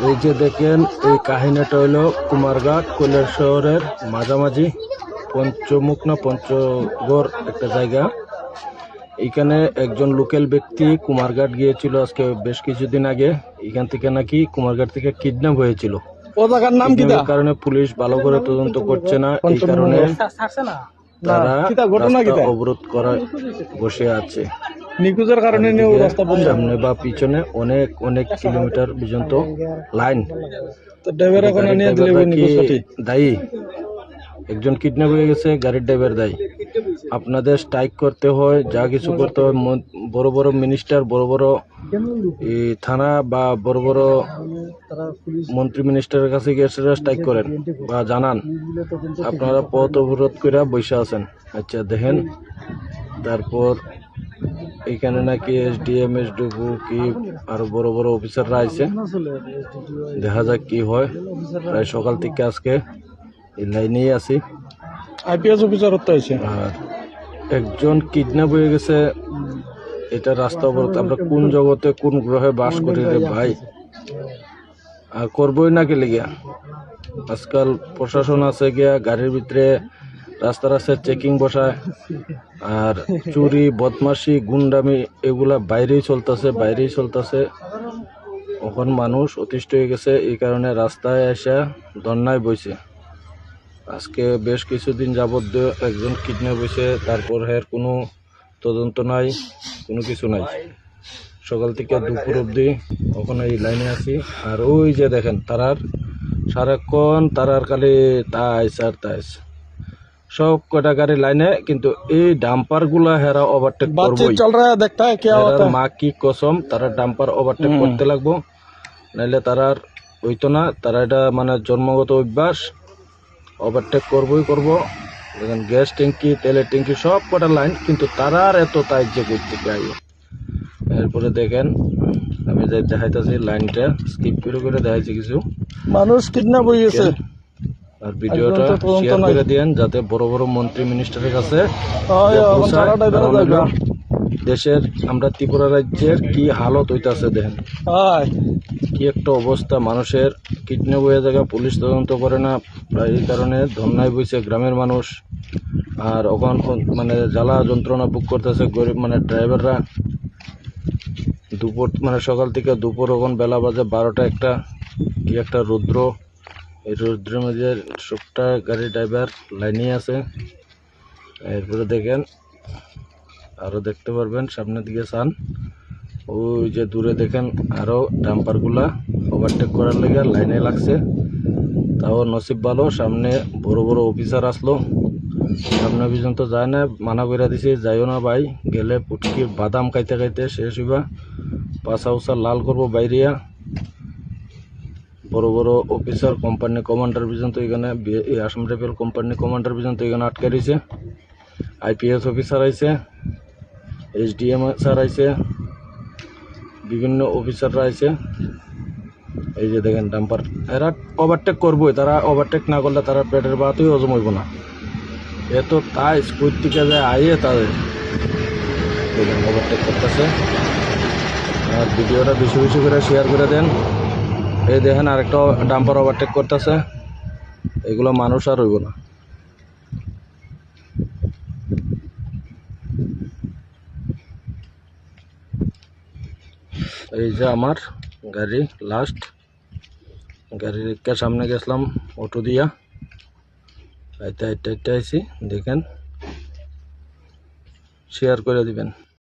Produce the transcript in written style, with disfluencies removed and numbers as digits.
এই যে দেখেন, এই কাহিনীটা হইল কুমারঘাট কৈলাসহরের মাঝামাঝি পঞ্চমুখ না পঞ্চগড় একটা জায়গা। এখানে একজন লোকাল ব্যক্তি কুমারঘাট গিয়েছিল আজকে বেশ কিছুদিন আগে। এখান থেকে নাকি কুমারঘাট থেকে কিডন্যাপ হয়েছিল। ও জায়গার নাম কি? কিডন্যাপের কারণে পুলিশ ভালো করে তদন্ত করছে না, এই কারণে তারা রাস্তা অবরোধ করা বসে আছে। নিখোঁজের কারণে রাস্তা বন্ধ। সামনে বা পিছনে অনেক অনেক কিলোমিটার পর্যন্ত লাইন। দায়ী একজন কিডন্যাপ হয়ে গেছে, গাড়ির ড্রাইভার দায়ী। আপনাদের স্ট্রাইক করতে হয়, যা কিছু করতে হয়, বড় বড় মিনিস্টার, বড় বড় থানা বা বড় বড় মন্ত্রী মিনিস্টারের কাছে গিয়ে স্ট্রাইক করেন বা জানান। আপনারা পথ অবরোধ করে বসে আছেন। আচ্ছা দেখেন, তারপর এখানে নাকি এসডিএম এসডিপু কি আরো বড় বড় অফিসাররা আছে। দেখা যাক কি হয়। প্রায় সকাল থেকে আজকে এই লাইনেই আছি। আইপিএস অফিসার হতে হয়েছে। আর একজন কিডন্যাপ হয়ে গেছে, এটা রাস্তা অবরোধ। আমরা কোন জগতে কোন গ্রহে বাস করি রে ভাই? আর করবোই না কে লিগা? আজকাল প্রশাসন আছে গিয়া গাড়ির ভিতরে রাস্তা রাস্তায় চেকিং বসায়, আর চুরি বদমাশি গুন্ডামি এগুলা বাইরেই চলতেছে। এখন মানুষ অতিষ্ঠ হয়ে গেছে, এই কারণে রাস্তায় এসে ধর্নায় বইছে। আজকে বেশ কিছুদিন যাবত একজন কিডন্যাপ হয়েছে, তারপর এর কোনো তদন্ত নাই, কোনো কিছু নাই। সকাল থেকে দুপুর অবধি ওখানে এই লাইনে আছি। আর ওই যে দেখেন তারার সারাক্ষণ তারার খালি তাইস আর তাইস, সব কটা গাড়ি লাইনে। কিন্তু এই ডাম্পার গুলা হেরা ওভারটেক করবো। মা কি কসম, তারা ডাম্পার ওভারটেক করতে লাগবো, নাইলে তারার হইতো না। তারা এটা মানে জন্মগত অভ্যাস, ওভারটেক করবো। দেখেন গ্যাস ট্যাঙ্কি, তেলের ট্যাঙ্কি সব কটা লাইন, কিন্তু তারার এত তাই যে করতে চাই। এরপরে দেখেন আমি যে দেখাইতেছি লাইনটা স্কিপ করে দেখাইছি কিছু মানুষ কিডন্যাপ হয়ে গেছে। আর ভিডিওটা শেয়ার করে দেন যাতে বড় বড় মন্ত্রী মিনিস্টারের কাছে দেশের আমরা ত্রিপুরা রাজ্যের কি হালত হইতাছে। দেখেন কি একটা অবস্থা, মানুষের কিডন্যাপ হয়ে জায়গা পুলিশ তদন্ত করে না, এই কারণে ধর্নায় বইছে গ্রামের মানুষ। আর ওখান মানে জ্বালা যন্ত্রণা বুক করতেছে গরিব মানে ড্রাইভাররা। দুপুর মানে সকাল থেকে দুপুর ওখান বেলা বাজে 12টা 1টা, কি একটা রৌদ্র। এই রৌদ্রের মধ্যে সবটা গাড়ি ড্রাইভার লাইনে আছে। এরপরে দেখেন আরো দেখতে পারবেন সামনের দিকে চান, ওই যে দূরে দেখেন আরো ডাম্পারগুলা ওভারটেক করার লেগে লাইনে লাগছে। তাও নসিব ভালো, সামনে বড় বড় অফিসার আসলো, সামনে পর্যন্ত যায় না, মানা করে দিছে যাইও না ভাই, গেলে পুটকির বাদাম খাইতে শেষ হইবা, পাশা উষা লাল করবো বাইরিয়া। বড় বড় অফিসার কোম্পানি কমান্ডার পর্যন্ত এখানে, আসাম রাইফেল কোম্পানি কমান্ডার পর্যন্ত এখানে আটকে রয়েছে। আইপিএস অফিসার আইছে, এসডিএম স্যার আইছে, বিভিন্ন অফিসাররা আইছে। এই যে দেখেন ডাম্পার, এরা ওভারটেক করবোই, তারা ওভারটেক না করলে তারা পেটের ভাতই হজম হইব না। এত তাই স্কুল থেকে যায় আইয়ে তাদের দেখেন ওভারটেক করতেছে। আর ভিডিওটা বেশি বেশি করে শেয়ার করে দেন। এই দেখেন আরেকটা ডাম্পার ওভারটেক করতেছে, এগুলো মানুষ আর হইব না। এই যে আমার গাড়ি লাস্ট, গাড়ির একটা সামনে গেছিলাম অটো দিয়া, আইতে আইসি। দেখেন শেয়ার করে দিবেন।